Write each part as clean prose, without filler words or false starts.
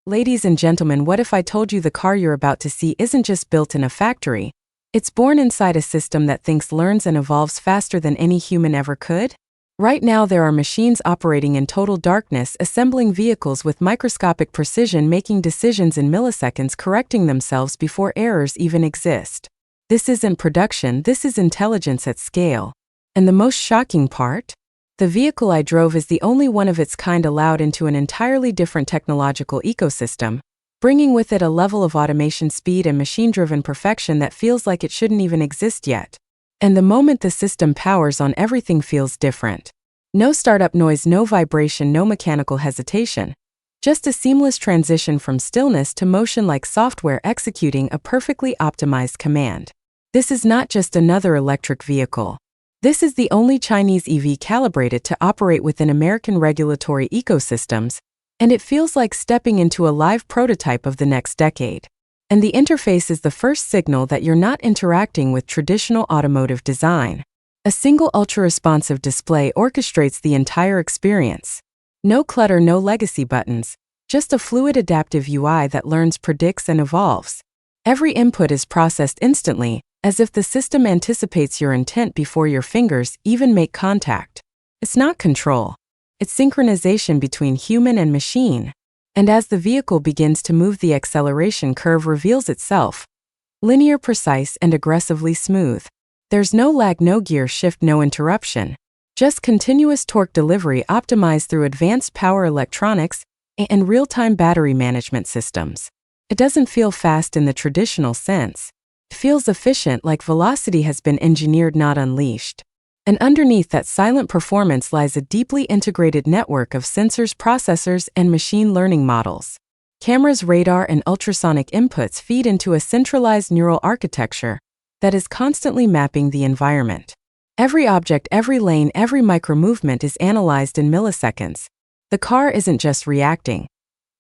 Ladies and gentlemen, what if I told you the car you're about to see isn't just built in a factory? It's born inside a system that thinks, learns, and evolves faster than any human ever could? Right now, there are machines operating in total darkness, assembling vehicles with microscopic precision, making decisions in milliseconds, correcting themselves before errors even exist. This isn't production, this is intelligence at scale. And the most shocking part? The vehicle I drove is the only one of its kind allowed into an entirely different technological ecosystem, bringing with it a level of automation, speed, and machine-driven perfection that feels like it shouldn't even exist yet. And the moment the system powers on, everything feels different. No startup noise, no vibration, no mechanical hesitation. Just a seamless transition from stillness to motion, like software executing a perfectly optimized command. This is not just another electric vehicle. This is the only Chinese EV calibrated to operate within American regulatory ecosystems, and it feels like stepping into a live prototype of the next decade. And the interface is the first signal that you're not interacting with traditional automotive design. A single ultra-responsive display orchestrates the entire experience. No clutter, no legacy buttons, just a fluid adaptive UI that learns, predicts, and evolves. Every input is processed instantly, as if the system anticipates your intent before your fingers even make contact. It's not control. It's synchronization between human and machine. And as the vehicle begins to move, the acceleration curve reveals itself. Linear, precise, and aggressively smooth. There's no lag, no gear shift, no interruption. Just continuous torque delivery optimized through advanced power electronics and real-time battery management systems. It doesn't feel fast in the traditional sense. It feels efficient, like velocity has been engineered, not unleashed. And underneath that silent performance lies a deeply integrated network of sensors, processors, and machine learning models. Cameras, radar, and ultrasonic inputs feed into a centralized neural architecture that is constantly mapping the environment. Every object, every lane, every micro-movement is analyzed in milliseconds. The car isn't just reacting.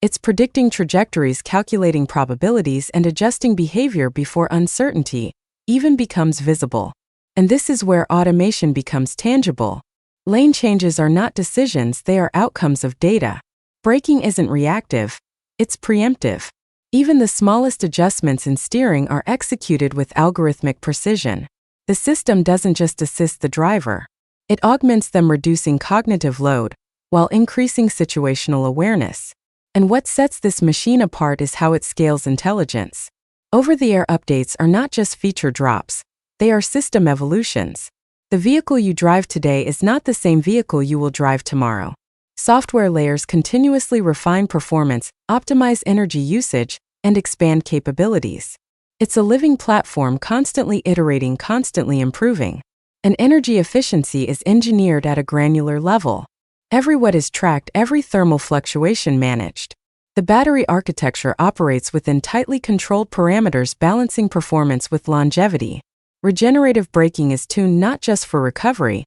It's predicting trajectories, calculating probabilities, and adjusting behavior before uncertainty even becomes visible. And this is where automation becomes tangible. Lane changes are not decisions, they are outcomes of data. Braking isn't reactive, it's preemptive. Even the smallest adjustments in steering are executed with algorithmic precision. The system doesn't just assist the driver. It augments them, reducing cognitive load while increasing situational awareness. And what sets this machine apart is how it scales intelligence. Over-the-air updates are not just feature drops, they are system evolutions. The vehicle you drive today is not the same vehicle you will drive tomorrow. Software layers continuously refine performance, optimize energy usage, and expand capabilities. It's a living platform, constantly iterating, constantly improving. And energy efficiency is engineered at a granular level. Every watt is tracked, every thermal fluctuation managed. The battery architecture operates within tightly controlled parameters, balancing performance with longevity. Regenerative braking is tuned not just for recovery,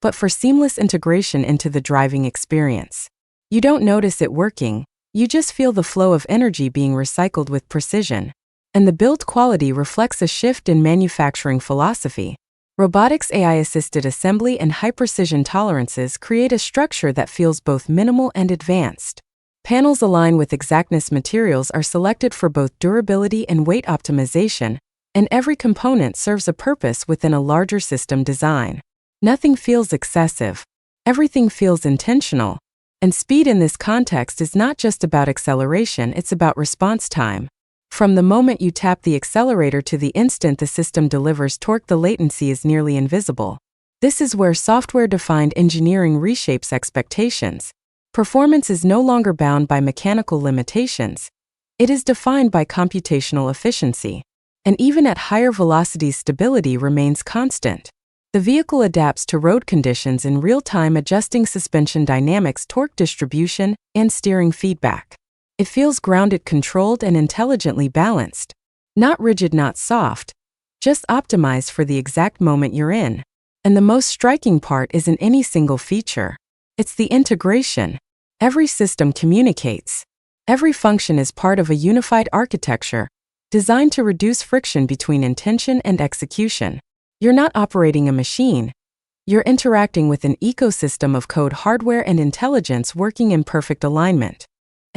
but for seamless integration into the driving experience. You don't notice it working, you just feel the flow of energy being recycled with precision. And the build quality reflects a shift in manufacturing philosophy. Robotics, AI-assisted assembly, and high-precision tolerances create a structure that feels both minimal and advanced. Panels align with exactness, materials are selected for both durability and weight optimization, and every component serves a purpose within a larger system design. Nothing feels excessive. Everything feels intentional. And speed in this context is not just about acceleration, it's about response time. From the moment you tap the accelerator to the instant the system delivers torque, the latency is nearly invisible. This is where software-defined engineering reshapes expectations. Performance is no longer bound by mechanical limitations. It is defined by computational efficiency. And even at higher velocities, stability remains constant. The vehicle adapts to road conditions in real time, adjusting suspension dynamics, torque distribution, and steering feedback. It feels grounded, controlled, and intelligently balanced. Not rigid, not soft, just optimized for the exact moment you're in. And the most striking part isn't any single feature. It's the integration. Every system communicates. Every function is part of a unified architecture, designed to reduce friction between intention and execution. You're not operating a machine. You're interacting with an ecosystem of code, hardware, and intelligence working in perfect alignment.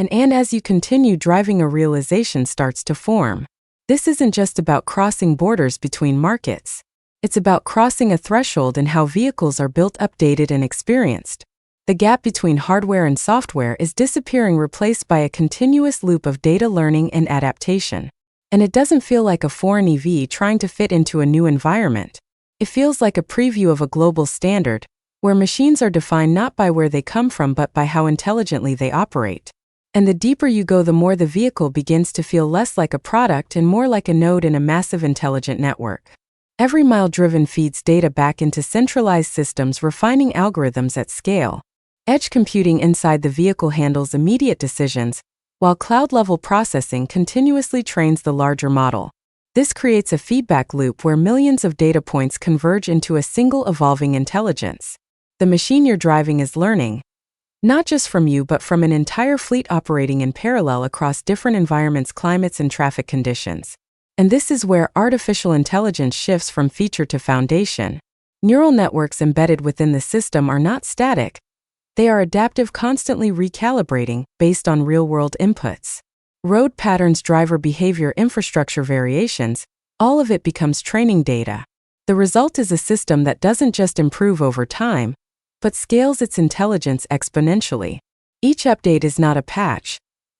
And as you continue driving, a realization starts to form. This isn't just about crossing borders between markets. It's about crossing a threshold in how vehicles are built, updated, and experienced. The gap between hardware and software is disappearing, replaced by a continuous loop of data learning and adaptation. And it doesn't feel like a foreign EV trying to fit into a new environment. It feels like a preview of a global standard, where machines are defined not by where they come from but by how intelligently they operate. And the deeper you go, the more the vehicle begins to feel less like a product and more like a node in a massive intelligent network. Every mile driven feeds data back into centralized systems, refining algorithms at scale. Edge computing inside the vehicle handles immediate decisions, while cloud-level processing continuously trains the larger model. This creates a feedback loop where millions of data points converge into a single evolving intelligence. The machine you're driving is learning, not just from you but from an entire fleet operating in parallel across different environments, climates, and traffic conditions. And this is where artificial intelligence shifts from feature to foundation. Neural networks embedded within the system are not static. They are adaptive, constantly recalibrating based on real-world inputs. Road patterns, driver behavior, infrastructure variations, all of it becomes training data. The result is a system that doesn't just improve over time, but scales its intelligence exponentially. Each update is not a patch.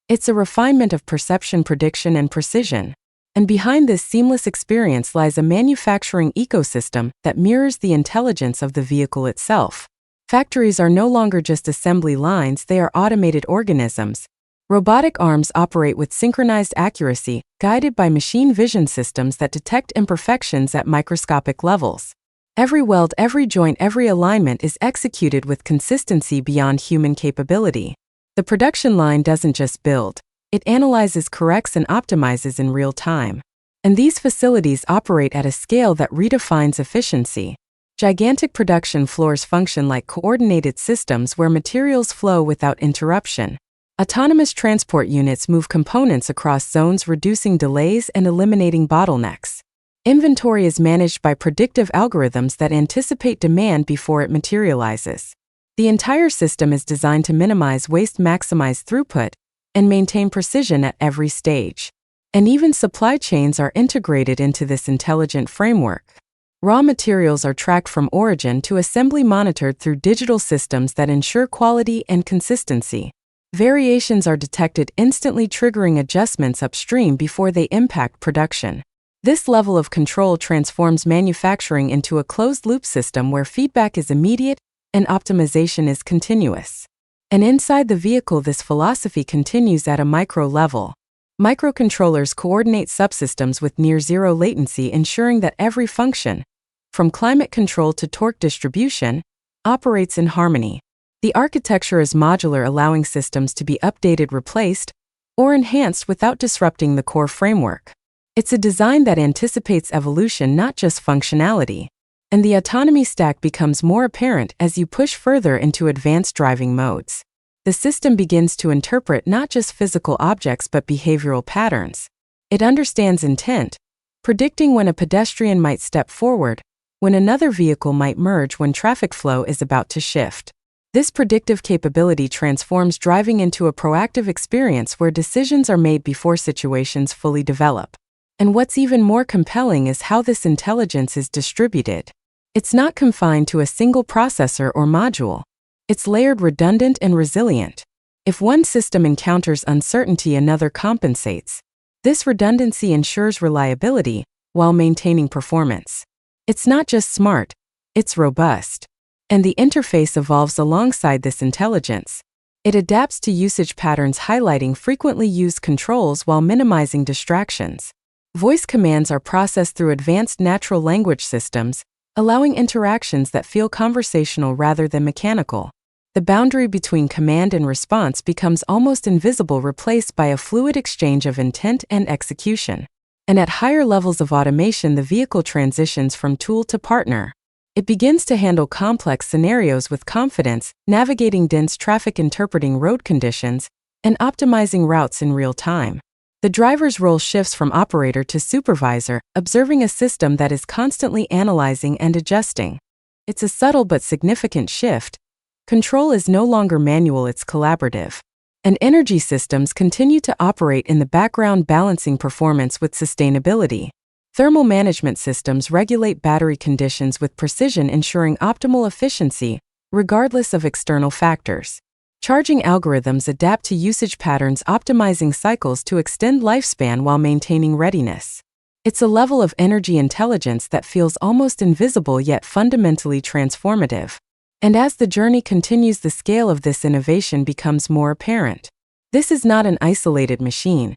It's a refinement of perception, prediction, and precision. And behind this seamless experience lies a manufacturing ecosystem that mirrors the intelligence of the vehicle itself. Factories are no longer just assembly lines, they are automated organisms. Robotic arms operate with synchronized accuracy, guided by machine vision systems that detect imperfections at microscopic levels. Every weld, every joint, every alignment is executed with consistency beyond human capability. The production line doesn't just build, it analyzes, corrects, and optimizes in real time. And these facilities operate at a scale that redefines efficiency. Gigantic production floors function like coordinated systems where materials flow without interruption. Autonomous transport units move components across zones, reducing delays and eliminating bottlenecks. Inventory is managed by predictive algorithms that anticipate demand before it materializes. The entire system is designed to minimize waste, maximize throughput, and maintain precision at every stage. And even supply chains are integrated into this intelligent framework. Raw materials are tracked from origin to assembly, monitored through digital systems that ensure quality and consistency. Variations are detected instantly, triggering adjustments upstream before they impact production. This level of control transforms manufacturing into a closed-loop system where feedback is immediate and optimization is continuous. And inside the vehicle, this philosophy continues at a micro level. Microcontrollers coordinate subsystems with near-zero latency, ensuring that every function, from climate control to torque distribution, operates in harmony. The architecture is modular, allowing systems to be updated, replaced, or enhanced without disrupting the core framework. It's a design that anticipates evolution, not just functionality. And the autonomy stack becomes more apparent as you push further into advanced driving modes. The system begins to interpret not just physical objects but behavioral patterns. It understands intent, predicting when a pedestrian might step forward, when another vehicle might merge, when traffic flow is about to shift. This predictive capability transforms driving into a proactive experience where decisions are made before situations fully develop. And what's even more compelling is how this intelligence is distributed. It's not confined to a single processor or module. It's layered, redundant, and resilient. If one system encounters uncertainty, another compensates. This redundancy ensures reliability while maintaining performance. It's not just smart, it's robust. And the interface evolves alongside this intelligence. It adapts to usage patterns, highlighting frequently used controls while minimizing distractions. Voice commands are processed through advanced natural language systems, allowing interactions that feel conversational rather than mechanical. The boundary between command and response becomes almost invisible, replaced by a fluid exchange of intent and execution. And at higher levels of automation, the vehicle transitions from tool to partner. It begins to handle complex scenarios with confidence, navigating dense traffic, interpreting road conditions, and optimizing routes in real time. The driver's role shifts from operator to supervisor, observing a system that is constantly analyzing and adjusting. It's a subtle but significant shift. Control is no longer manual, it's collaborative. And energy systems continue to operate in the background, balancing performance with sustainability. Thermal management systems regulate battery conditions with precision, ensuring optimal efficiency, regardless of external factors. Charging algorithms adapt to usage patterns, optimizing cycles to extend lifespan while maintaining readiness. It's a level of energy intelligence that feels almost invisible yet fundamentally transformative. And as the journey continues, the scale of this innovation becomes more apparent. This is not an isolated machine.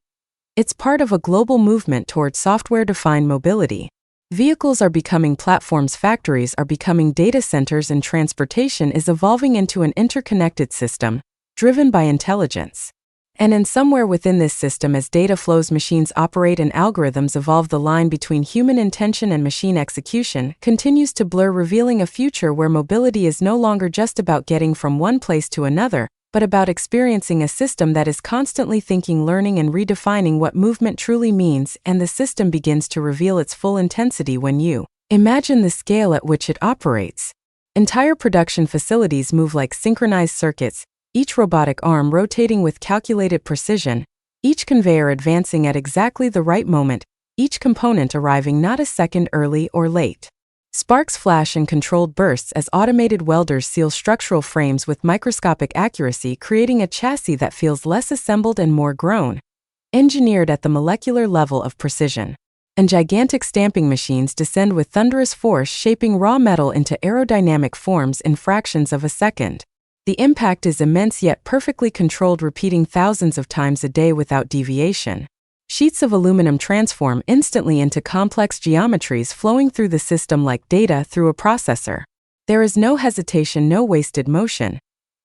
It's part of a global movement toward software-defined mobility. Vehicles are becoming platforms, factories are becoming data centers, and transportation is evolving into an interconnected system, driven by intelligence. And somewhere within this system, as data flows, machines operate, and algorithms evolve, the line between human intention and machine execution continues to blur, revealing a future where mobility is no longer just about getting from one place to another, but about experiencing a system that is constantly thinking, learning, and redefining what movement truly means. And the system begins to reveal its full intensity when you imagine the scale at which it operates. Entire production facilities move like synchronized circuits, each robotic arm rotating with calculated precision, each conveyor advancing at exactly the right moment, each component arriving not a second early or late. Sparks flash in controlled bursts as automated welders seal structural frames with microscopic accuracy, creating a chassis that feels less assembled and more grown, engineered at the molecular level of precision. And gigantic stamping machines descend with thunderous force, shaping raw metal into aerodynamic forms in fractions of a second. The impact is immense yet perfectly controlled, repeating thousands of times a day without deviation. Sheets of aluminum transform instantly into complex geometries, flowing through the system like data through a processor. There is no hesitation, no wasted motion,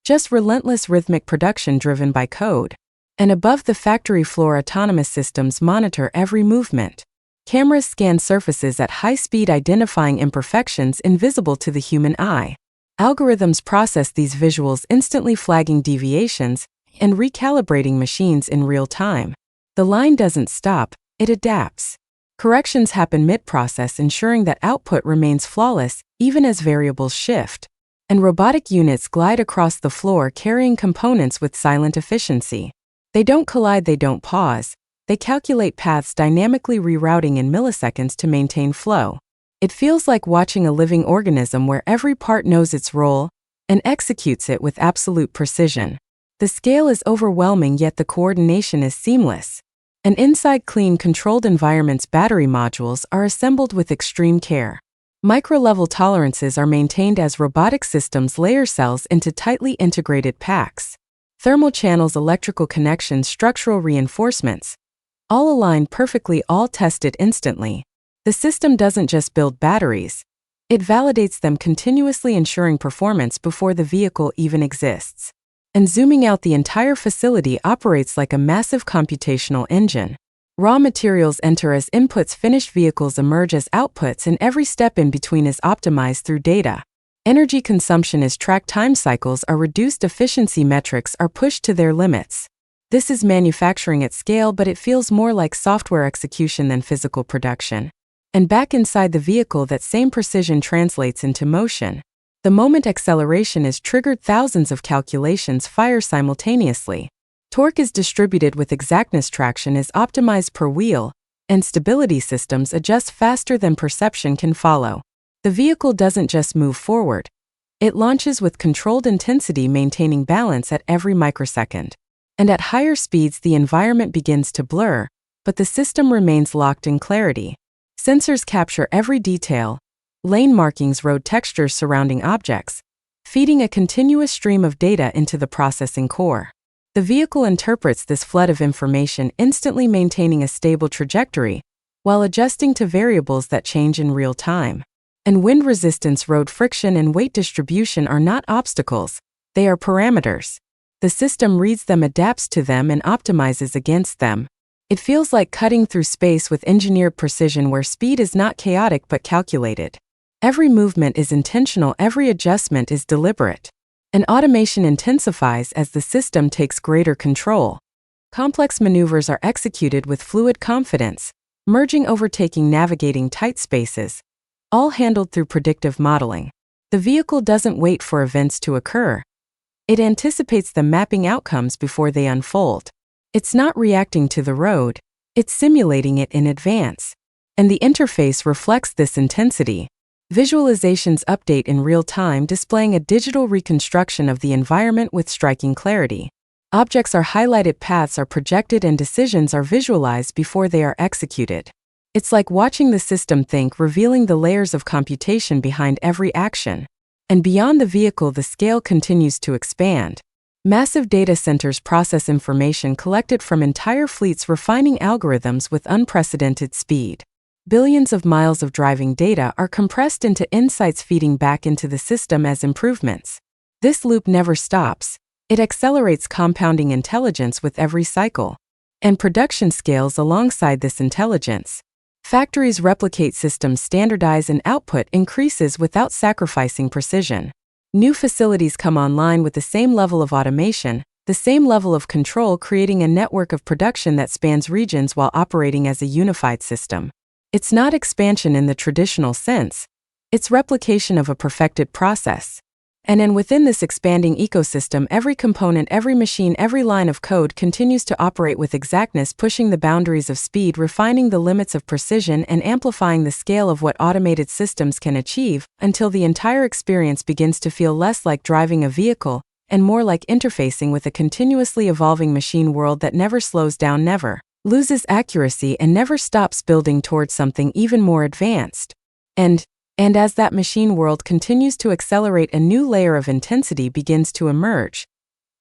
just relentless rhythmic production driven by code. And above the factory floor, autonomous systems monitor every movement. Cameras scan surfaces at high speed, identifying imperfections invisible to the human eye. Algorithms process these visuals, instantly flagging deviations and recalibrating machines in real time. The line doesn't stop, it adapts. Corrections happen mid-process, ensuring that output remains flawless even as variables shift. And robotic units glide across the floor, carrying components with silent efficiency. They don't collide, they don't pause. They calculate paths, dynamically rerouting in milliseconds to maintain flow. It feels like watching a living organism where every part knows its role and executes it with absolute precision. The scale is overwhelming, yet the coordination is seamless. And inside clean, controlled environments, battery modules are assembled with extreme care. Micro-level tolerances are maintained as robotic systems layer cells into tightly integrated packs. Thermal channels, electrical connections, structural reinforcements, all aligned perfectly, all tested instantly. The system doesn't just build batteries, it validates them continuously, ensuring performance before the vehicle even exists. And zooming out, the entire facility operates like a massive computational engine. Raw materials enter as inputs, finished vehicles emerge as outputs, and every step in between is optimized through data. Energy consumption is tracked, time cycles are reduced, efficiency metrics are pushed to their limits. This is manufacturing at scale, but it feels more like software execution than physical production. And back inside the vehicle, that same precision translates into motion. The moment acceleration is triggered, thousands of calculations fire simultaneously. Torque is distributed with exactness, traction is optimized per wheel, and stability systems adjust faster than perception can follow. The vehicle doesn't just move forward, it launches with controlled intensity, maintaining balance at every microsecond. And at higher speeds, the environment begins to blur, but the system remains locked in clarity. Sensors capture every detail, lane markings, road textures, surrounding objects, feeding a continuous stream of data into the processing core. The vehicle interprets this flood of information, instantly maintaining a stable trajectory, while adjusting to variables that change in real time. And wind resistance, road friction, and weight distribution are not obstacles, they are parameters. The system reads them, adapts to them, and optimizes against them. It feels like cutting through space with engineered precision, where speed is not chaotic but calculated. Every movement is intentional, every adjustment is deliberate. And automation intensifies as the system takes greater control. Complex maneuvers are executed with fluid confidence, merging, overtaking, navigating tight spaces, all handled through predictive modeling. The vehicle doesn't wait for events to occur. It anticipates the mapping outcomes before they unfold. It's not reacting to the road, it's simulating it in advance. And the interface reflects this intensity. Visualizations update in real time, displaying a digital reconstruction of the environment with striking clarity. Objects are highlighted, paths are projected, and decisions are visualized before they are executed. It's like watching the system think, revealing the layers of computation behind every action. And beyond the vehicle, the scale continues to expand. Massive data centers process information collected from entire fleets, refining algorithms with unprecedented speed. Billions of miles of driving data are compressed into insights, feeding back into the system as improvements. This loop never stops. It accelerates, compounding intelligence with every cycle. And production scales alongside this intelligence. Factories replicate systems, standardize, and output increases without sacrificing precision. New facilities come online with the same level of automation, the same level of control, creating a network of production that spans regions while operating as a unified system. It's not expansion in the traditional sense. It's replication of a perfected process. And within this expanding ecosystem, every component, every machine, every line of code continues to operate with exactness, pushing the boundaries of speed, refining the limits of precision, and amplifying the scale of what automated systems can achieve, until the entire experience begins to feel less like driving a vehicle, and more like interfacing with a continuously evolving machine world that never slows down, never loses accuracy, and never stops building towards something even more advanced. And as that machine world continues to accelerate, a new layer of intensity begins to emerge.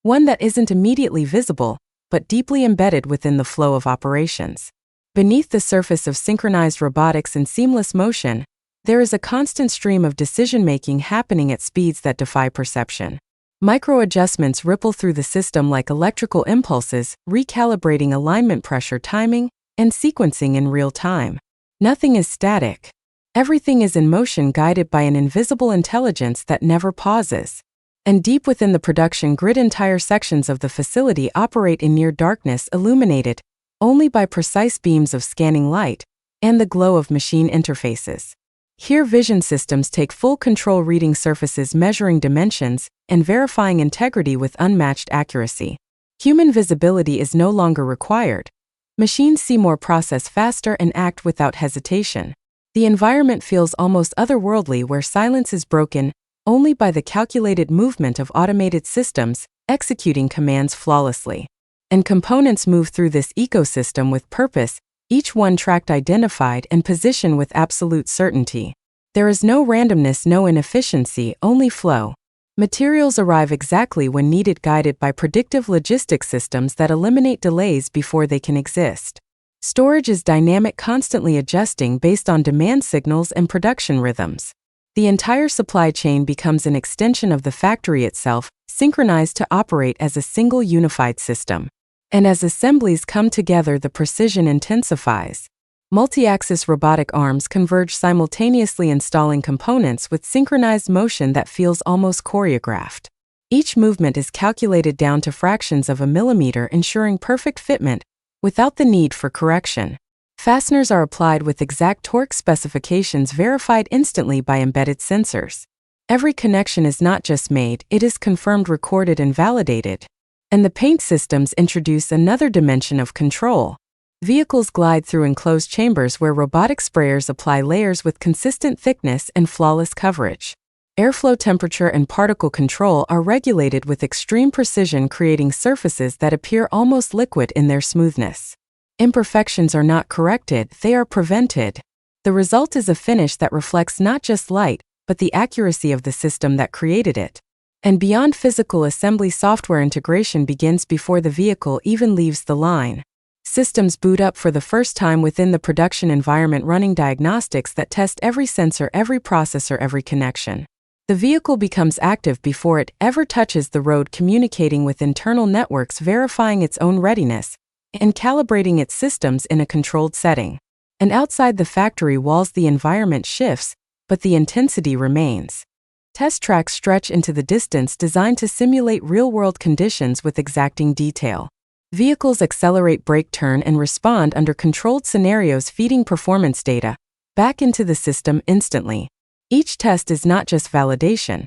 One that isn't immediately visible, but deeply embedded within the flow of operations. Beneath the surface of synchronized robotics and seamless motion, there is a constant stream of decision-making happening at speeds that defy perception. Micro-adjustments ripple through the system like electrical impulses, recalibrating alignment, pressure, timing, and sequencing in real time. Nothing is static. Everything is in motion, guided by an invisible intelligence that never pauses. And deep within the production grid, entire sections of the facility operate in near darkness, illuminated only by precise beams of scanning light and the glow of machine interfaces. Here, vision systems take full control, reading surfaces, measuring dimensions, and verifying integrity with unmatched accuracy. Human visibility is no longer required. Machines see more, process faster, and act without hesitation. The environment feels almost otherworldly, where silence is broken only by the calculated movement of automated systems, executing commands flawlessly. And components move through this ecosystem with purpose, each one tracked, identified, and positioned with absolute certainty. There is no randomness, no inefficiency, only flow. Materials arrive exactly when needed, guided by predictive logistics systems that eliminate delays before they can exist. Storage is dynamic, constantly adjusting based on demand signals and production rhythms. The entire supply chain becomes an extension of the factory itself, synchronized to operate as a single unified system. And as assemblies come together, the precision intensifies. Multi-axis robotic arms converge simultaneously, installing components with synchronized motion that feels almost choreographed. Each movement is calculated down to fractions of a millimeter, ensuring perfect fitment without the need for correction. Fasteners are applied with exact torque specifications, verified instantly by embedded sensors. Every connection is not just made, it is confirmed, recorded, and validated. And the paint systems introduce another dimension of control. Vehicles glide through enclosed chambers where robotic sprayers apply layers with consistent thickness and flawless coverage. Airflow, temperature, and particle control are regulated with extreme precision, creating surfaces that appear almost liquid in their smoothness. Imperfections are not corrected, they are prevented. The result is a finish that reflects not just light, but the accuracy of the system that created it. And beyond physical assembly, software integration begins before the vehicle even leaves the line. Systems boot up for the first time within the production environment, running diagnostics that test every sensor, every processor, every connection. The vehicle becomes active before it ever touches the road, communicating with internal networks, verifying its own readiness, and calibrating its systems in a controlled setting. And outside the factory walls, the environment shifts, but the intensity remains. Test tracks stretch into the distance, designed to simulate real-world conditions with exacting detail. Vehicles accelerate, brake, turn, and respond under controlled scenarios, feeding performance data back into the system instantly. Each test is not just validation,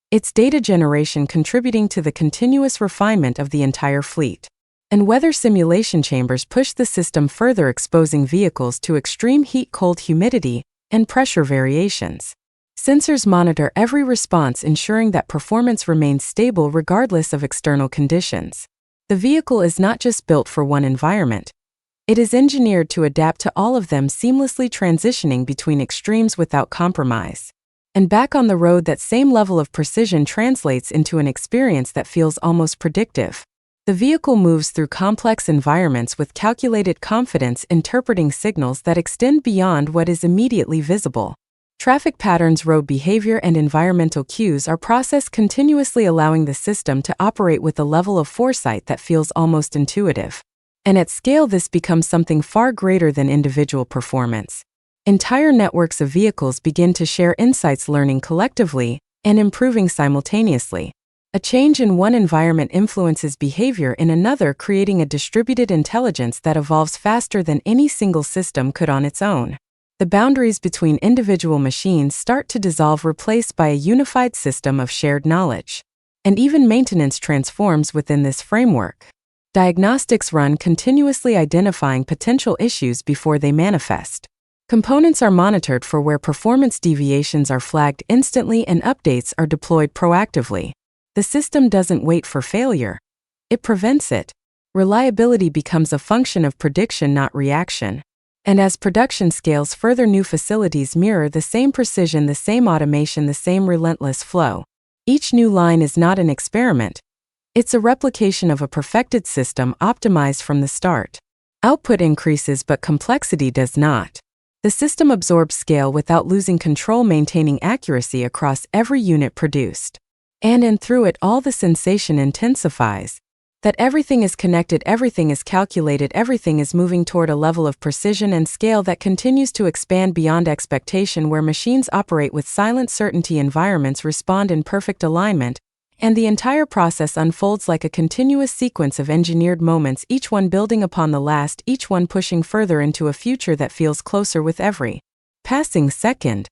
its data generation contributing to the continuous refinement of the entire fleet. And weather simulation chambers push the system further, exposing vehicles to extreme heat, cold, humidity, and pressure variations. Sensors monitor every response, ensuring that performance remains stable regardless of external conditions. The vehicle is not just built for one environment. It is engineered to adapt to all of them, seamlessly transitioning between extremes without compromise. And back on the road, that same level of precision translates into an experience that feels almost predictive. The vehicle moves through complex environments with calculated confidence, interpreting signals that extend beyond what is immediately visible. Traffic patterns, road behavior, and environmental cues are processed continuously, allowing the system to operate with a level of foresight that feels almost intuitive. And at scale, this becomes something far greater than individual performance. Entire networks of vehicles begin to share insights, learning collectively and improving simultaneously. A change in one environment influences behavior in another, creating a distributed intelligence that evolves faster than any single system could on its own. The boundaries between individual machines start to dissolve, replaced by a unified system of shared knowledge. And even maintenance transforms within this framework. Diagnostics run continuously, identifying potential issues before they manifest. Components are monitored for where performance deviations are flagged instantly, and updates are deployed proactively. The system doesn't wait for failure. It prevents it. Reliability becomes a function of prediction, not reaction. And as production scales further, new facilities mirror the same precision, the same automation, the same relentless flow. Each new line is not an experiment. It's a replication of a perfected system, optimized from the start. Output increases, but complexity does not. The system absorbs scale without losing control, maintaining accuracy across every unit produced. And through it all, the sensation intensifies. That everything is connected, everything is calculated, everything is moving toward a level of precision and scale that continues to expand beyond expectation, where machines operate with silent certainty, environments respond in perfect alignment, and the entire process unfolds like a continuous sequence of engineered moments, each one building upon the last, each one pushing further into a future that feels closer with every passing second.